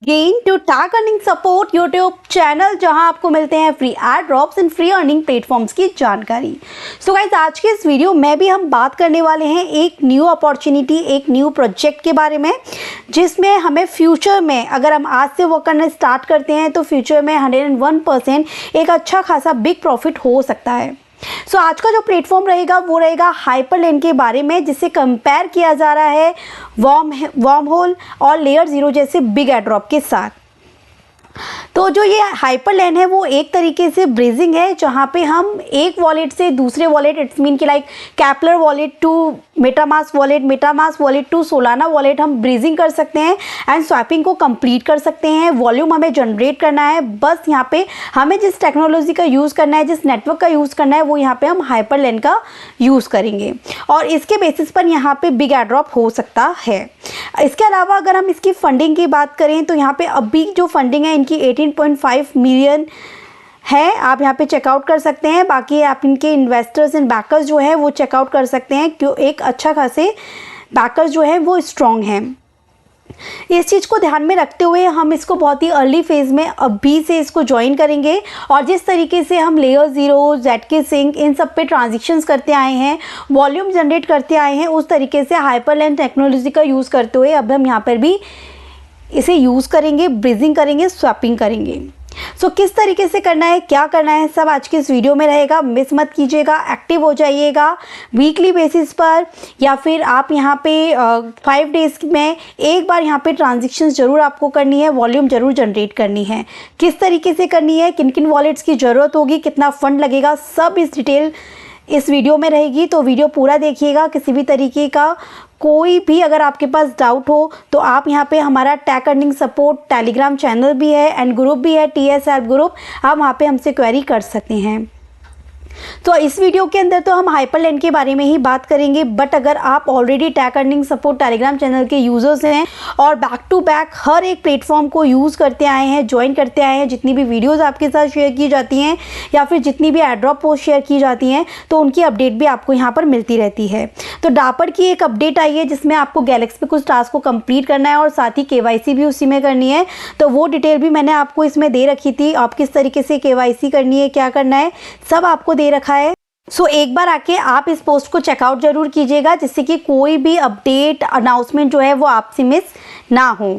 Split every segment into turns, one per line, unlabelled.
Gain to tag earning support YouTube channel, जहां आपको मिलते हैं free ad drops and free earning platforms की जानकारी। सो गाइस, आज के इस वीडियो में भी हम बात करने वाले हैं एक न्यू अपॉर्चुनिटी, एक न्यू प्रोजेक्ट के बारे में, जिसमें हमें फ्यूचर में अगर हम आज से वर्क करना स्टार्ट करते हैं तो फ्यूचर में 101% एक अच्छा खासा बिग प्रॉफिट हो सकता है। सो आज का जो प्लेटफॉर्म रहेगा वो रहेगा हाइपरलेन के बारे में, जिससे कंपेयर किया जा रहा है वर्म होल और लेयर 0 जैसे बिग एड्रॉप के साथ। तो जो ये हाइपरलेन है वो एक तरीके से ब्रिजिंग है, जहाँ पे हम एक वॉलेट से दूसरे वॉलेट, इट्स मीन कि like Keplr wallet to MetaMask wallet to Solana wallet हम ब्रिजिंग कर सकते हैं एंड स्वैपिंग को कंप्लीट कर सकते हैं। वॉल्यूम हमें जनरेट करना है, बस यहाँ पे हमें जिस टेक्नोलॉजी का यूज़ करना है, जिस नेटवर्क का यूज़ करना है, वो यहाँ पे हम हाइपरलेन का यूज़ करेंगे और इसके बेसिस पर यहाँ पे बिग एड्रॉप हो सकता है। इसके अलावा अगर हम इसकी फंडिंग की बात करें तो यहाँ पे अभी जो फंडिंग है इनकी 18.5 मिलियन है, आप यहाँ पे चेकआउट कर सकते हैं। बाकी आप इनके इन्वेस्टर्स एंड बैकर्स जो है वो चेकआउट कर सकते हैं, क्यों एक अच्छा खासे बैकर्स जो है वो स्ट्रॉन्ग हैं। इस चीज़ को ध्यान में रखते हुए हम इसको बहुत ही अर्ली फेज़ में अभी से इसको ज्वाइन करेंगे और जिस तरीके से हम लेयर 0, ZK सिंक इन सब पे ट्रांजेक्शन्स करते आए हैं, वॉल्यूम जनरेट करते आए हैं, उस तरीके से हाइपरलेन टेक्नोलॉजी का यूज़ करते हुए अब हम यहाँ पर भी इसे यूज़ करेंगे, ब्रिजिंग करेंगे, स्वैपिंग करेंगे। सो किस तरीके से करना है, क्या करना है, सब आज के इस वीडियो में रहेगा। मिस मत कीजिएगा, एक्टिव हो जाइएगा वीकली बेसिस पर, या फिर आप यहाँ पे 5 डेज़ में एक बार यहाँ पे ट्रांजेक्शन्स ज़रूर आपको करनी है, वॉल्यूम ज़रूर जनरेट करनी है। किस तरीके से करनी है, किन किन वॉलेट्स की ज़रूरत होगी, कितना फ़ंड लगेगा, सब इस डिटेल इस वीडियो में रहेगी। तो वीडियो पूरा देखिएगा। किसी भी तरीके का कोई भी अगर आपके पास डाउट हो तो आप यहाँ पे हमारा tag earning support Telegram channel भी है एंड ग्रुप भी है, TS हेल्प ग्रुप, आप वहाँ पे हमसे क्वेरी कर सकते हैं। तो इस वीडियो के अंदर तो हम हाइपरलेन के बारे में ही बात करेंगे, बट अगर आप already tag earning support Telegram channel के यूज़र्स हैं और बैक टू बैक हर एक प्लेटफॉर्म को यूज़ करते आए हैं, ज्वाइन करते आए हैं, जितनी भी वीडियोस आपके साथ शेयर की जाती हैं या फिर जितनी भी एड्रॉप पोस्ट शेयर की जाती हैं, तो उनकी अपडेट भी आपको यहाँ पर मिलती रहती है। तो डापर की एक अपडेट आई है जिसमें आपको गैलेक्सी पे कुछ टास्क को कंप्लीट करना है और साथ ही KYC भी उसी में करनी है। तो वो डिटेल भी मैंने आपको इसमें दे रखी थी, आप किस तरीके से KYC करनी है, क्या करना है, सब आपको दे रखा है। सो एक बार आके आप इस पोस्ट को चेकआउट जरूर कीजिएगा, जिससे कि कोई भी अपडेट अनाउंसमेंट जो है वो आपसे मिस ना हो।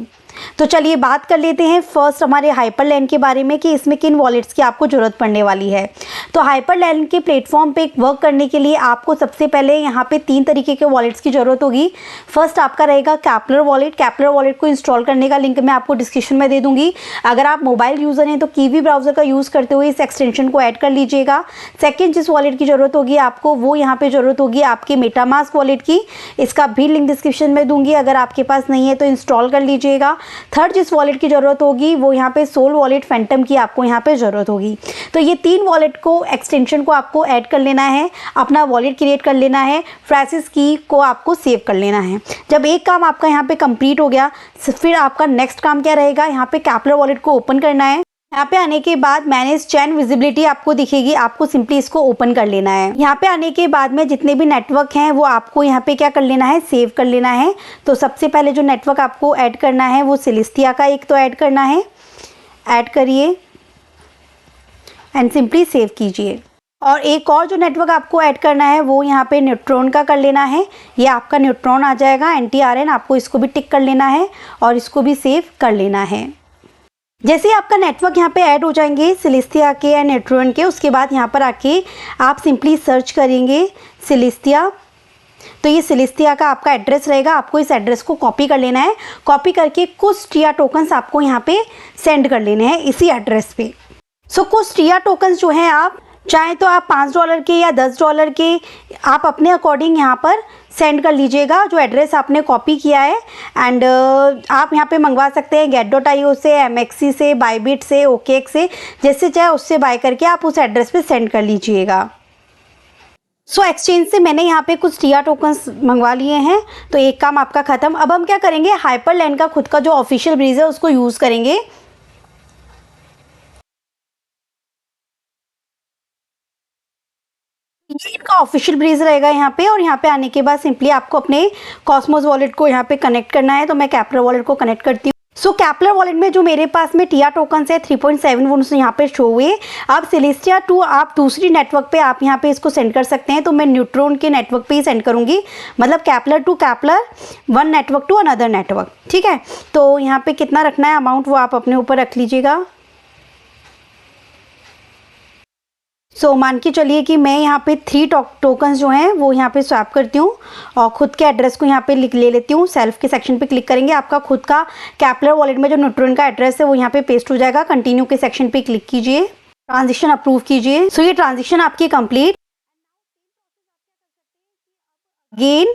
तो चलिए बात कर लेते हैं फर्स्ट हमारे हाइपरलेन के बारे में कि इसमें किन वॉलेट्स की आपको ज़रूरत पड़ने वाली है। तो हाइपरलेन के प्लेटफॉर्म पे वर्क करने के लिए आपको सबसे पहले यहाँ पे 3 तरीके के वॉलेट्स की ज़रूरत होगी। फर्स्ट आपका रहेगा कैपलर वॉलेट। कैपलर वॉलेट को इंस्टॉल करने का लिंक मैं आपको डिस्क्रिप्शन में दे दूँगी। अगर आप मोबाइल यूज़र हैं तो कीवी ब्राउज़र का यूज़ करते हुए इस एक्सटेंशन को ऐड कर लीजिएगा। सेकेंड जिस वॉलेट की ज़रूरत होगी आपको, वो यहाँ पर ज़रूरत होगी आपके मेटामास्क वॉलेट की। इसका भी लिंक डिस्क्रिप्शन में दूँगी, अगर आपके पास नहीं है तो इंस्टॉल कर लीजिएगा। थर्ड जिस वॉलेट की ज़रूरत होगी वो यहाँ पे सोल वॉलेट फैंटम की आपको यहाँ पे ज़रूरत होगी। तो ये 3 वॉलेट को एक्सटेंशन को आपको ऐड कर लेना है, अपना वॉलेट क्रिएट कर लेना है, फ्रैसिस की को आपको सेव कर लेना है। जब एक काम आपका यहाँ पे कंप्लीट हो गया, फिर आपका नेक्स्ट काम क्या रहेगा, यहाँ पे कैपलर वॉलेट को ओपन करना है। यहाँ पे आने के बाद मैनेज चैन विजिबिलिटी आपको दिखेगी, आपको सिंपली इसको ओपन कर लेना है। यहाँ पे आने के बाद में जितने भी नेटवर्क हैं वो आपको यहाँ पे क्या कर लेना है, सेव कर लेना है। तो सबसे पहले जो नेटवर्क आपको ऐड करना है वो सेलेस्टिया का एक तो ऐड करना है, ऐड करिए एंड सिंपली सेव कीजिए। और एक और जो नेटवर्क आपको ऐड करना है वो यहाँ पे न्यूट्रॉन का कर लेना है। ये आपका न्यूट्रॉन आ जाएगा, NTRN, आपको इसको भी टिक कर लेना है और इसको भी सेव कर लेना है। जैसे आपका नेटवर्क यहाँ पे ऐड हो जाएंगे सेलेस्टिया के या न्यूट्रॉन के, उसके बाद यहाँ पर आके आप सिंपली सर्च करेंगे सेलेस्टिया। तो ये सेलेस्टिया का आपका एड्रेस रहेगा, आपको इस एड्रेस को कॉपी कर लेना है। कॉपी करके कुछ टिया टोकन्स आपको यहाँ पे सेंड कर लेने हैं इसी एड्रेस पे। सो कुछ टिया टोकन्स जो हैं आप चाहे तो आप $5 के या $10 के आप अपने अकॉर्डिंग यहाँ पर सेंड कर लीजिएगा, जो एड्रेस आपने कॉपी किया है। एंड आप यहाँ पे मंगवा सकते हैं get.io से, MXC से, बाइबिट से, OKX से, जैसे चाहे उससे बाय करके आप उस एड्रेस पे सेंड कर लीजिएगा। सो एक्सचेंज से मैंने यहाँ पे कुछ टिया टोकन्स मंगवा लिए हैं, तो एक काम आपका ख़त्म। अब हम क्या करेंगे, हाइपरलेन का खुद का जो ऑफिशियल ब्रिज है उसको यूज़ करेंगे। ये इनका ऑफिशियल ब्रिज रहेगा यहाँ पे, और यहाँ पे आने के बाद सिंपली आपको अपने कॉस्मोस वॉलेट को यहाँ पे कनेक्ट करना है। तो मैं कैपलर वॉलेट को कनेक्ट करती हूँ। सो कैपलर वॉलेट में जो मेरे पास में टिया टोकन्स है 3.7 वो यहाँ पे शो हुए। अब सिलेस्टिया टू आप दूसरी नेटवर्क पे आप यहाँ पे इसको सेंड कर सकते हैं, तो मैं न्यूट्रॉन के नेटवर्क पे ही सेंड करूँगी, मतलब Keplr to Keplr, one network to another network, ठीक है। तो यहाँ पे कितना रखना है अमाउंट वो आप अपने ऊपर रख लीजिएगा। सो मान के चलिए कि मैं यहाँ पे 3 टोकन्स जो हैं वो यहाँ पे स्वैप करती हूँ और खुद के एड्रेस को यहाँ पे ले लेती हूँ। सेल्फ के सेक्शन पे क्लिक करेंगे, आपका खुद का कैपलर वॉलेट में जो न्यूट्रॉन का एड्रेस है वो यहाँ पे पेस्ट हो जाएगा। कंटिन्यू के सेक्शन पे क्लिक कीजिए, ट्रांजेक्शन अप्रूव कीजिए। सो ये ट्रांजेक्शन आपकी कंप्लीट। अगेन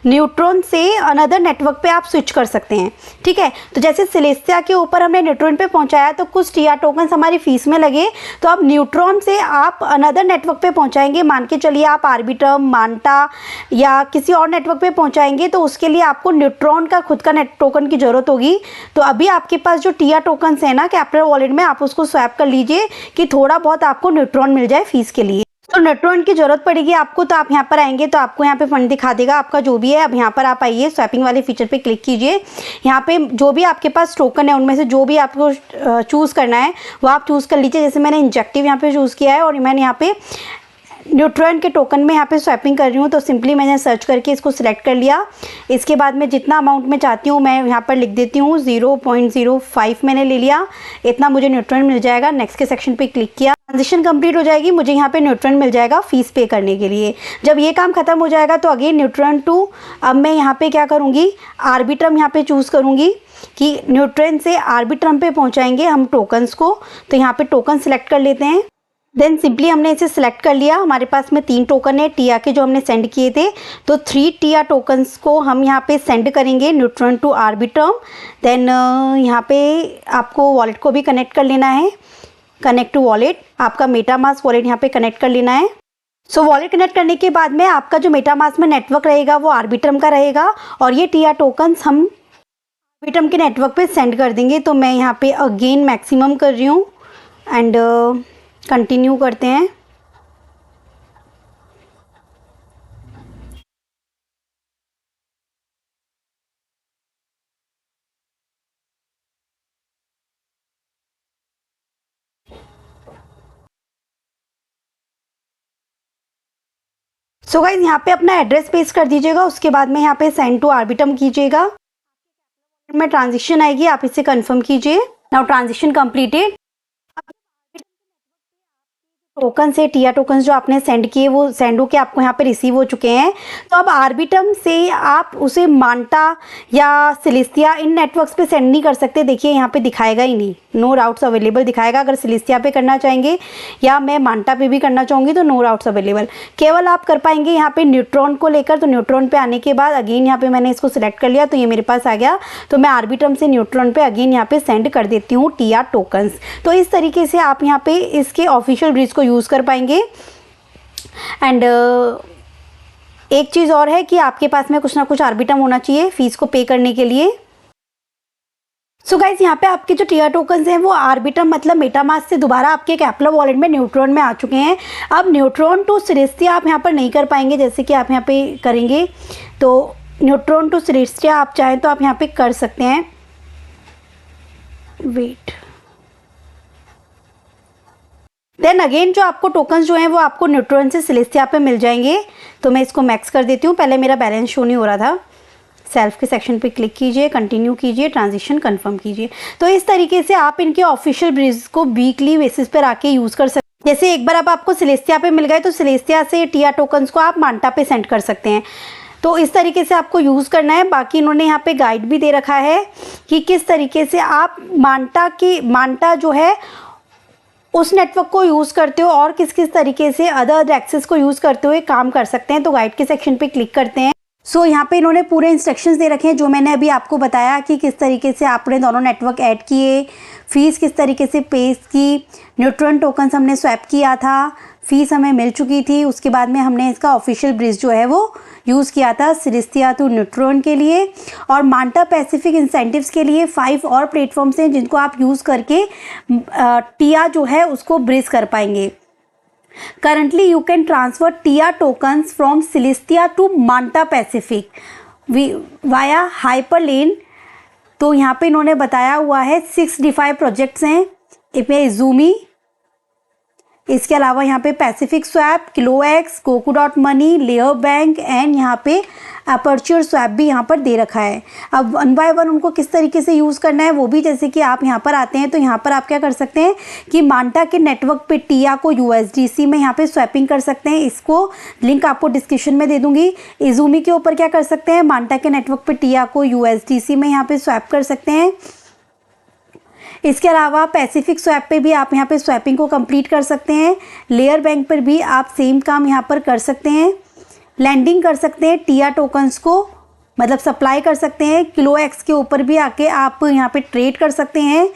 न्यूट्रॉन से अनदर नेटवर्क पे आप स्विच कर सकते हैं, ठीक है। तो जैसे सिलेस्टिया के ऊपर हमने न्यूट्रॉन पे पहुंचाया तो कुछ टिया टोकन्स हमारी फीस में लगे, तो अब न्यूट्रॉन से आप अनदर नेटवर्क पे पहुंचाएंगे, मान के चलिए आप आर्बिट्रम, मांटा या किसी और नेटवर्क पे पहुंचाएंगे, तो उसके लिए आपको न्यूट्रॉन का खुद का नेट टोकन की ज़रूरत होगी। तो अभी आपके पास जो टिया टोकन्स है ना कैपलर वॉलेट में, आप उसको स्वैप कर लीजिए कि थोड़ा बहुत आपको न्यूट्रॉन मिल जाए फीस के लिए। तो न्यूट्रॉन की जरूरत पड़ेगी आपको, तो आप यहाँ पर आएंगे तो आपको यहाँ पे फंड दिखा देगा आपका जो भी है। अब यहाँ पर आप आइए, स्वैपिंग वाले फीचर पे क्लिक कीजिए। यहाँ पे जो भी आपके पास टोकन है उनमें से जो भी आपको चूज़ करना है वो आप चूज़ कर लीजिए। जैसे मैंने इंजेक्टिव यहाँ पे चूज़ किया है और मैंने यहाँ पे न्यूट्रॉन के टोकन में यहाँ पे स्वैपिंग कर रही हूँ, तो सिंपली मैंने सर्च करके इसको सिलेक्ट कर लिया। इसके बाद मैं जितना अमाउंट में चाहती हूँ मैं यहाँ पर लिख देती हूँ, 0.05 मैंने ले लिया, इतना मुझे न्यूट्रॉन मिल जाएगा। नेक्स्ट के सेक्शन पे क्लिक किया, ट्रांजेक्शन कंप्लीट हो जाएगी, मुझे यहाँ पे न्यूट्रॉन मिल जाएगा फीस पे करने के लिए। जब ये काम खत्म हो जाएगा तो अगेन न्यूट्रॉन टू, अब मैं यहाँ पे क्या करूँगी, आर्बिट्रम यहाँ पे चूज़ करूँगी कि न्यूट्रॉन से आर्बिट्रम पे पहुँचाएंगे हम टोकन्स को। तो यहाँ पे टोकन सिलेक्ट कर लेते हैं, देन सिंपली हमने इसे सिलेक्ट कर लिया। हमारे पास में 3 टोकन है टिया के जो हमने सेंड किए थे, तो 3 टिया टोकन्स को हम यहाँ पे सेंड करेंगे न्यूट्रॉन टू आर्बिट्रम। देन यहाँ पे आपको वॉलेट को भी कनेक्ट कर लेना है, कनेक्ट टू वॉलेट, आपका मेटामास्क वॉलेट यहाँ पे कनेक्ट कर लेना है। सो वॉलेट कनेक्ट करने के बाद में आपका जो मेटामास्क में नेटवर्क रहेगा वो आर्बिट्रम का रहेगा और ये टिया टोकन्स हम आर्बिट्रम के नेटवर्क पे सेंड कर देंगे। तो मैं यहाँ पे अगेन मैक्सिमम कर रही हूँ एंड कंटिन्यू करते हैं। सो गाइस यहाँ पे अपना एड्रेस पेस्ट कर दीजिएगा, उसके बाद में यहाँ पे सेंड टू आर्बिट्रम कीजिएगा। में ट्रांजेक्शन आएगी, आप इसे कंफर्म कीजिए। Now transaction completed. टोकन से टिया टोकन जो आपने सेंड किए वो सेंड होके आपको यहाँ पे रिसीव हो चुके हैं। तो अब आर्बिट्रम से आप उसे मांटा या सिलेस्टिया इन नेटवर्क्स पे सेंड नहीं कर सकते। देखिए यहाँ पे दिखाएगा ही नहीं, नो राउट्स अवेलेबल दिखाएगा। अगर सिलेस्टिया पे करना चाहेंगे या मैं मांटा पे भी करना चाहूँगी तो नो राउट्स अवेलेबल, केवल आप कर पाएंगे यहाँ पे न्यूट्रॉन को लेकर। तो न्यूट्रॉन पे आने के बाद अगेन यहाँ पे मैंने इसको सिलेक्ट कर लिया, तो ये मेरे पास आ गया। तो मैं आर्बिट्रम से न्यूट्रॉन पे अगेन यहाँ पे सेंड कर देती हूँ टिया टोकन्स। तो इस तरीके से आप यहाँ पे इसके ऑफिशियल ब्रिज को यूज़ कर पाएंगे। एंड एक चीज़ और है कि आपके पास में कुछ ना कुछ आर्बिट्रम होना चाहिए फीस को पे करने के लिए। सो गाइज यहाँ पे आपके जो टिया टोकन्स हैं वो आर्बिट्रम मतलब मेटामास्क से दोबारा आपके कैपलर वॉलेट में न्यूट्रॉन में आ चुके हैं। अब न्यूट्रॉन टू सिलेस्टिया आप यहाँ पर नहीं कर पाएंगे, जैसे कि आप यहाँ पे करेंगे। तो न्यूट्रॉन टू सिलेस्टिया आप चाहें तो आप यहाँ पे कर सकते हैं। वेट, देन अगेन जो आपको टोकन्स जो हैं वो आपको न्यूट्रॉन से सिलेस्टिया पे मिल जाएंगे। तो मैं इसको मैक्स कर देती हूँ, पहले मेरा बैलेंस शो नहीं हो रहा था। सेल्फ के सेक्शन पे क्लिक कीजिए, कंटिन्यू कीजिए, ट्रांजेक्शन कंफर्म कीजिए। तो इस तरीके से आप इनके ऑफिशियल ब्रिज को वीकली बेसिस पर आके यूज़ कर सकते हैं। जैसे एक बार अब आपको सिलेस्टिया पे मिल गए तो सिलेस्टिया से टिया टोकन्स को आप मांटा पे सेंड कर सकते हैं। तो इस तरीके से आपको यूज़ करना है। बाकी इन्होंने यहाँ पे गाइड भी दे रखा है कि किस तरीके से आप मांटा जो है उस नेटवर्क को यूज़ करते हो और किस किस तरीके से अदर एक्सेस को यूज़ करते हुए काम कर सकते हैं। तो गाइड के सेक्शन पे क्लिक करते हैं। सो यहाँ पे इन्होंने पूरे इंस्ट्रक्शंस दे रखे हैं जो मैंने अभी आपको बताया कि किस तरीके से आपने दोनों नेटवर्क ऐड किए, फीस किस तरीके से पे की, न्यूट्रॉन टोकन्स हमने स्वैप किया था, फीस हमें मिल चुकी थी, उसके बाद में हमने इसका ऑफिशियल ब्रिज जो है वो यूज़ किया था सिलेस्टिया टू न्यूट्रॉन के लिए। और मांटा पैसिफिक इंसेंटिव्स के लिए 5 और प्लेटफॉर्म्स हैं जिनको आप यूज़ करके टिया जो है उसको ब्रिज कर पाएंगे। Currently, you can transfer TIA tokens from Celestia to Manta Pacific via Hyperlane तो यहाँ पे इन्होंने बताया हुआ है 6 डिफाई प्रोजेक्ट्स हैं इसमें, Zoomy, इसके अलावा यहाँ पे पैसिफिक स्वैप, क्लोएक्स, Coco.money, लेयर बैंक एंड यहाँ पे अपर्चर स्वैप भी यहाँ पर दे रखा है। अब वन बाय वन उनको किस तरीके से यूज़ करना है वो भी, जैसे कि आप यहाँ पर आते हैं तो यहाँ पर आप क्या कर सकते हैं कि मांटा के नेटवर्क पे टिया को USDC में यहाँ पे स्वैपिंग कर सकते हैं। इसको लिंक आपको डिस्क्रिप्शन में दे दूंगी। Zoomy के ऊपर क्या कर सकते हैं, मांटा के नेटवर्क पे टिया को USDC में यहाँ पे स्वैप कर सकते हैं। इसके अलावा पैसिफिक स्वैप पे भी आप यहाँ पे स्वैपिंग को कंप्लीट कर सकते हैं। लेयर बैंक पर भी आप सेम काम यहाँ पर कर सकते हैं। लैंडिंग कर सकते हैं टिया टोकन्स को, मतलब सप्लाई कर सकते हैं। क्लोएक्स के ऊपर भी आके आप यहाँ पे ट्रेड कर सकते हैं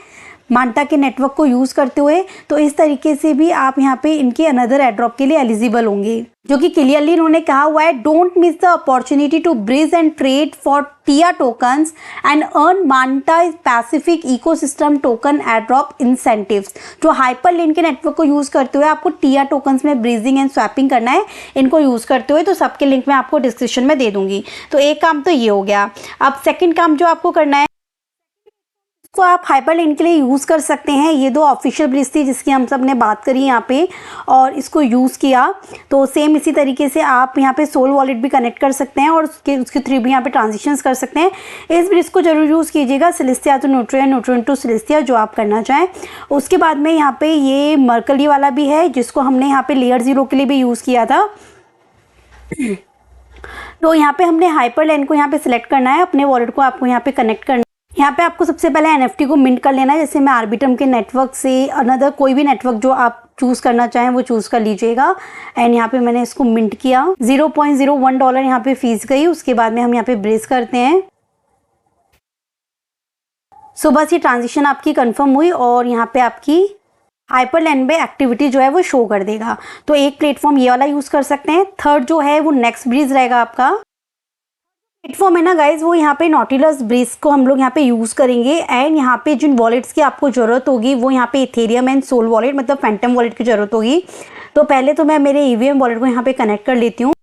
मांटा के नेटवर्क को यूज़ करते हुए। तो इस तरीके से भी आप यहाँ पे इनके अनदर एयरड्रॉप के लिए एलिजिबल होंगे, जो कि क्लियरली इन्होंने कहा हुआ है, don't miss the opportunity to bridge and trade for TIA tokens and earn Manta Pacific ecosystem token airdrop incentives. जो हाइपरलिंक के नेटवर्क को यूज़ करते हुए आपको टिया टोकन्स में ब्रीजिंग एंड स्वैपिंग करना है इनको यूज़ करते हुए, तो सबके लिंक मैं आपको डिस्क्रिप्शन में दे दूंगी। तो एक काम तो ये हो गया। अब सेकेंड काम जो आपको करना है, तो आप हाइपरलिंक के लिए यूज़ कर सकते हैं। ये 2 ऑफिशियल ब्रिज थी जिसकी हम सब ने बात करी यहाँ पे और इसको यूज़ किया। तो सेम इसी तरीके से आप यहाँ पे सोल वॉलेट भी कनेक्ट कर सकते हैं और उसके थ्रू भी यहाँ पे ट्रांजेक्शन्स कर सकते हैं। इस ब्रिज को जरूर यूज़ कीजिएगा, सिलेस्टिया टू न्यूट्रियन, न्यूट्रियन टू सिलेस्टिया, जो आप करना चाहें। उसके बाद में यहाँ पे ये मर्कली वाला भी है जिसको हमने यहाँ पे लेयर 0 के लिए भी यूज़ किया था। तो यहाँ पे हमने हाइपरलैंड को यहाँ पे सिलेक्ट करना है, अपने वॉलेट को आपको यहाँ पे कनेक्ट करना है। यहाँ पे आपको सबसे पहले NFT को मिंट कर लेना है। जैसे मैं आर्बिट्रम के नेटवर्क से अनदर कोई भी नेटवर्क जो आप चूज़ करना चाहें वो चूज़ कर लीजिएगा। एंड यहाँ पे मैंने इसको मिंट किया, $0.01 यहाँ पे फीस गई। उसके बाद में हम यहाँ पे ब्रेस करते हैं। सो बस ये ट्रांजेक्शन आपकी कंफर्म हुई और यहाँ पे आपकी हाइपरलैंड में एक्टिविटी जो है वो शो कर देगा। तो एक प्लेटफॉर्म ये वाला यूज़ कर सकते हैं। थर्ड जो है वो नेक्स्ट ब्रिज रहेगा आपका। प्लेटफॉर्म है ना गाइज, वो यहाँ पे नॉटिलस ब्रिज को हम लोग यहाँ पे यूज़ करेंगे। एंड यहाँ पे जिन वॉलेट्स की आपको ज़रूरत होगी वो यहाँ पे इथेरियम एंड सोल वॉलेट, मतलब फैंटम वॉलेट की ज़रूरत होगी। तो पहले तो मैं मेरे EVM वॉलेट को यहाँ पे कनेक्ट कर लेती हूँ।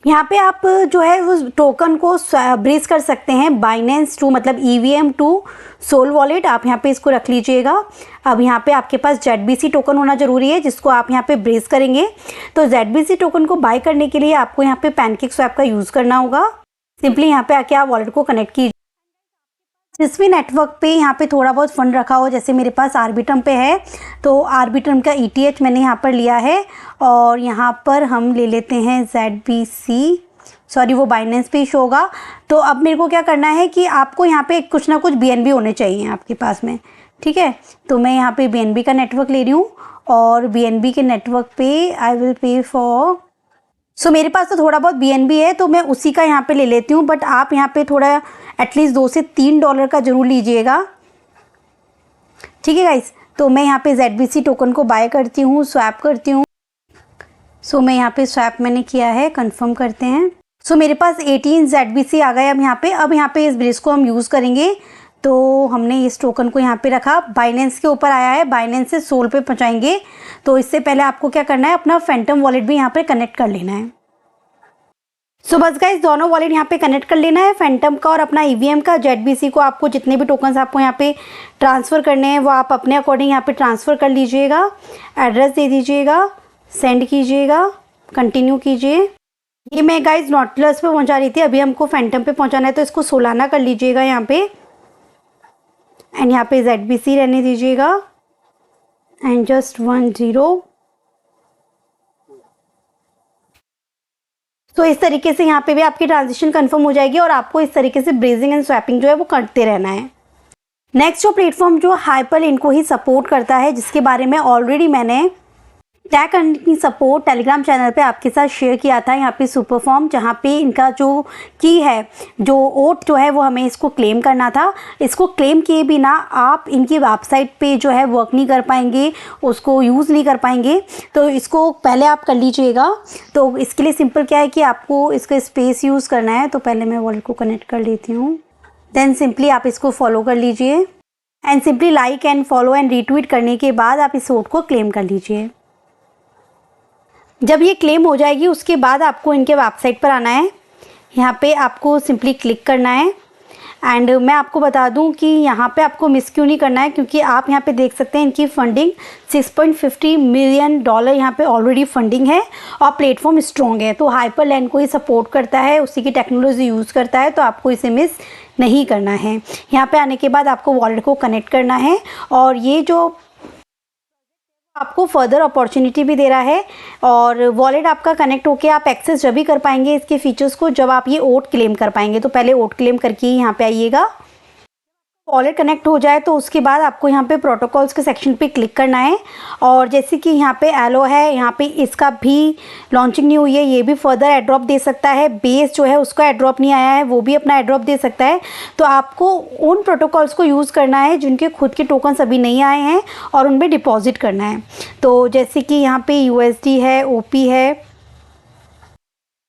यहाँ पे आप जो है वो टोकन को ब्रिज कर सकते हैं बाइनेंस टू, मतलब EVM टू सोल वॉलेट। आप यहाँ पे इसको रख लीजिएगा। अब यहाँ पे आपके पास ZBC टोकन होना जरूरी है जिसको आप यहाँ पे ब्रिज करेंगे। तो ZBC टोकन को बाय करने के लिए आपको यहाँ पे पैनकेक स्वैप का यूज़ करना होगा। सिंपली यहाँ पे आके आप वॉलेट को कनेक्ट कीजिए। जिस भी नेटवर्क पे यहाँ पे थोड़ा बहुत फंड रखा हो, जैसे मेरे पास आर्बिट्रम पे है तो आर्बिट्रम का ETH मैंने यहाँ पर लिया है और यहाँ पर हम ले लेते हैं ZBC, सॉरी वो बाइनेंस पे शो होगा। तो अब मेरे को क्या करना है कि आपको यहाँ पे कुछ ना कुछ BNB होने चाहिए आपके पास में, ठीक है। तो मैं यहाँ पे BNB का नेटवर्क ले रही हूँ और BNB के नेटवर्क पे आई विल पे फॉर, सो मेरे पास तो थोड़ा बहुत BNB है तो मैं उसी का यहाँ पे ले लेती हूँ। बट आप यहाँ पे थोड़ा एटलीस्ट $2 से $3 का जरूर लीजिएगा, ठीक है गाइस। तो मैं यहाँ पे ZBC टोकन को बाय करती हूँ, स्वैप करती हूँ। सो मैं यहाँ पे स्वैप मैंने किया है, कंफर्म करते हैं। सो मेरे पास 18 ZBC आ गए। अब यहाँ पे इस ब्रिज को हम यूज़ करेंगे। तो हमने इस टोकन को यहाँ पे रखा, बाइनेंस के ऊपर आया है, बाइनेंस से सोल पे पहुँचाएंगे। तो इससे पहले आपको क्या करना है, अपना फैंटम वॉलेट भी यहाँ पे कनेक्ट कर लेना है। सो बस गाइस दोनों वॉलेट यहाँ पे कनेक्ट कर लेना है, फैंटम का और अपना EVM का। ZBC को आपको जितने भी टोकन्स आपको यहाँ पे ट्रांसफ़र करने हैं वो आप अपने अकॉर्डिंग यहाँ पे ट्रांसफ़र कर लीजिएगा। एड्रेस दे दीजिएगा, सेंड कीजिएगा, कंटिन्यू कीजिए। ये मैं गाइज नॉटिलस पे पहुँचा रही थी, अभी हमको फैंटम पे पहुँचाना है तो इसको सोलाना कर लीजिएगा यहाँ पे। एंड यहाँ पे ZBC रहने दीजिएगा एंड जस्ट 10। तो इस तरीके से यहाँ पे भी आपकी ट्रांजेक्शन कंफर्म हो जाएगी और आपको इस तरीके से ब्रेजिंग एंड स्वैपिंग जो है वो करते रहना है। नेक्स्ट जो प्लेटफॉर्म जो हाइपरलिंक को ही सपोर्ट करता है, जिसके बारे में ऑलरेडी मैंने tag earning support Telegram channel पे आपके साथ शेयर किया था। यहाँ पे सुपरफॉर्म, जहाँ पे इनका जो की है, जो ओट जो है वो हमें इसको क्लेम करना था। इसको क्लेम किए बिना आप इनकी वेबसाइट पे जो है वर्क नहीं कर पाएंगे, उसको यूज़ नहीं कर पाएंगे। तो इसको पहले आप कर लीजिएगा। तो इसके लिए सिंपल क्या है कि आपको इसका स्पेस यूज़ करना है। तो पहले मैं वॉलेट को कनेक्ट कर लेती हूँ, देन सिंपली आप इसको फॉलो कर लीजिए and simply like and follow and retweet करने के बाद आप इस ओट को क्लेम कर लीजिए। जब ये क्लेम हो जाएगी उसके बाद आपको इनके वेबसाइट पर आना है। यहाँ पे आपको सिंपली क्लिक करना है एंड मैं आपको बता दूं कि यहाँ पे आपको मिस क्यों नहीं करना है, क्योंकि आप यहाँ पे देख सकते हैं इनकी फंडिंग $6.50 मिलियन यहाँ पे ऑलरेडी फंडिंग है और प्लेटफॉर्म स्ट्रॉन्ग है। तो हाइपरलैंड को ही सपोर्ट करता है, उसी की टेक्नोलॉजी यूज़ करता है, तो आपको इसे मिस नहीं करना है। यहाँ पे आने के बाद आपको वॉलेट को कनेक्ट करना है और ये जो आपको फर्दर अपॉर्चुनिटी भी दे रहा है और वॉलेट आपका कनेक्ट होके आप एक्सेस जब भी कर पाएंगे इसके फीचर्स को जब आप ये ओट क्लेम कर पाएंगे। तो पहले ओट क्लेम करके ही यहाँ पे आइएगा। वॉलेट कनेक्ट हो जाए तो उसके बाद आपको यहाँ पे प्रोटोकॉल्स के सेक्शन पे क्लिक करना है और जैसे कि यहाँ पे एलो है, यहाँ पे इसका भी लॉन्चिंग नहीं हुई है, ये भी फर्दर एड्रॉप दे सकता है। बेस जो है उसका एड्रॉप नहीं आया है, वो भी अपना एड्रॉप दे सकता है। तो आपको उन प्रोटोकॉल्स को यूज़ करना है जिनके खुद के टोकन्स अभी नहीं आए हैं और उनमें डिपॉजिट करना है। तो जैसे कि यहाँ पे USD है, OP है।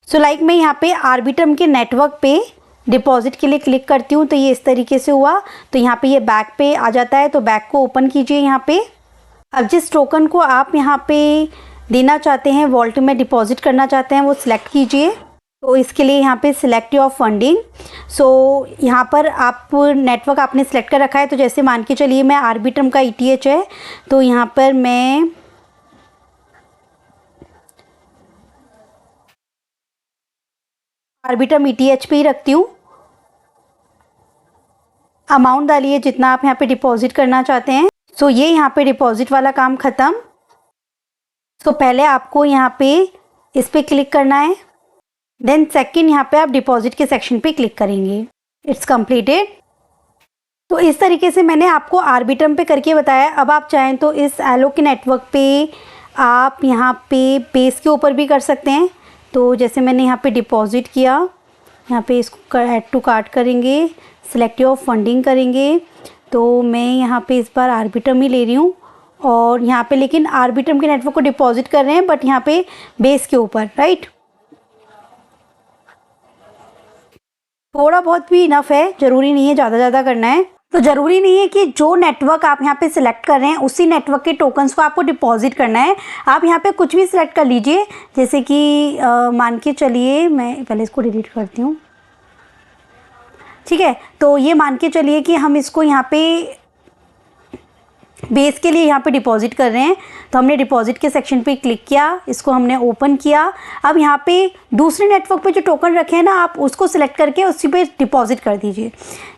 सो लाइक मैं यहाँ पे आर्बिट्रम के नेटवर्क पे डिपॉजिट के लिए क्लिक करती हूँ तो ये इस तरीके से हुआ। तो यहाँ पे ये बैक पे आ जाता है, तो बैक को ओपन कीजिए यहाँ पे। अब जिस टोकन को आप यहाँ पे देना चाहते हैं, वॉलेट में डिपॉजिट करना चाहते हैं, वो सिलेक्ट कीजिए। तो इसके लिए यहाँ पे सिलेक्ट योर फंडिंग। सो यहाँ पर आप नेटवर्क आपने सिलेक्ट कर रखा है। तो जैसे मान के चलिए मैं आर्बिट्रम का ETH है, तो यहाँ पर मैं आर्बिट्रम ETH पे ही रखती हूँ। अमाउंट डालिए जितना आप यहाँ पे डिपॉजिट करना चाहते हैं। सो ये यहाँ पे डिपॉजिट वाला काम ख़त्म। सो पहले आपको यहाँ पे इस पे क्लिक करना है, देन सेकंड यहाँ पे आप डिपॉजिट के सेक्शन पे क्लिक करेंगे। It's completed. तो इस तरीके से मैंने आपको आर्बिट्रम पे करके बताया। अब आप चाहें तो इस एलो के नेटवर्क पे आप यहाँ पे बेस के ऊपर भी कर सकते हैं। तो जैसे मैंने यहाँ पे डिपॉजिट किया, यहाँ पे इसको ऐड टू कार्ट करेंगे, सिलेक्ट योर फंडिंग करेंगे। तो मैं यहाँ पे इस बार आर्बिट्रम ही ले रही हूँ और यहाँ पे लेकिन आर्बिट्रम के नेटवर्क को डिपॉजिट कर रहे हैं, बट यहाँ पे बेस के ऊपर, राइट। थोड़ा बहुत भी इनफ है, ज़रूरी नहीं है ज़्यादा करना है। तो ज़रूरी नहीं है कि जो नेटवर्क आप यहाँ पे सिलेक्ट कर रहे हैं उसी नेटवर्क के टोकन्स को आपको डिपॉजिट करना है। आप यहाँ पे कुछ भी सिलेक्ट कर लीजिए। जैसे कि मान के चलिए, मैं पहले इसको डिलीट करती हूँ, ठीक है। तो ये मान के चलिए कि हम इसको यहाँ पे बेस के लिए यहाँ पे डिपॉजिट कर रहे हैं। तो हमने डिपॉजिट के सेक्शन पे क्लिक किया, इसको हमने ओपन किया। अब यहाँ पे दूसरे नेटवर्क पे जो टोकन रखे हैं ना, आप उसको सिलेक्ट करके उसी पे डिपॉजिट कर दीजिए।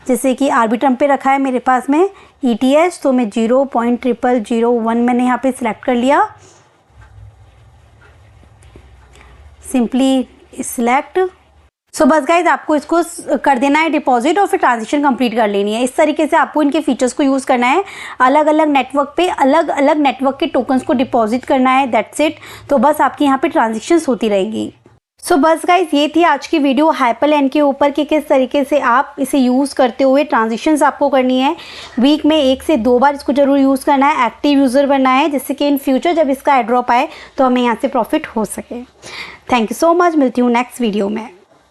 जैसे कि आर्बिट्रम पे रखा है मेरे पास में ETH, तो मैं 0.0001 मैंने यहाँ पे सिलेक्ट कर लिया। Simply select. सो बस गाइज आपको इसको कर देना है डिपॉजिट और फिर ट्रांजेक्शन कंप्लीट कर लेनी है। इस तरीके से आपको इनके फीचर्स को यूज़ करना है, अलग अलग नेटवर्क पे अलग अलग नेटवर्क के टोकन्स को डिपॉजिट करना है, दैट्स इट। तो बस आपकी यहाँ पे ट्रांजेक्शन्स होती रहेगी। सो बस गाइज ये थी आज की वीडियो हाइपरलैंड के ऊपर कि किस तरीके से आप इसे यूज़ करते हुए ट्रांजेक्शन्स आपको करनी है। वीक में 1 से 2 बार इसको जरूर यूज़ करना है, एक्टिव यूज़र बनना है, जिससे कि इन फ्यूचर जब इसका एड्रॉप आए तो हमें यहाँ से प्रॉफिट हो सके। थैंक यू सो मच, मिलती हूँ नेक्स्ट वीडियो में।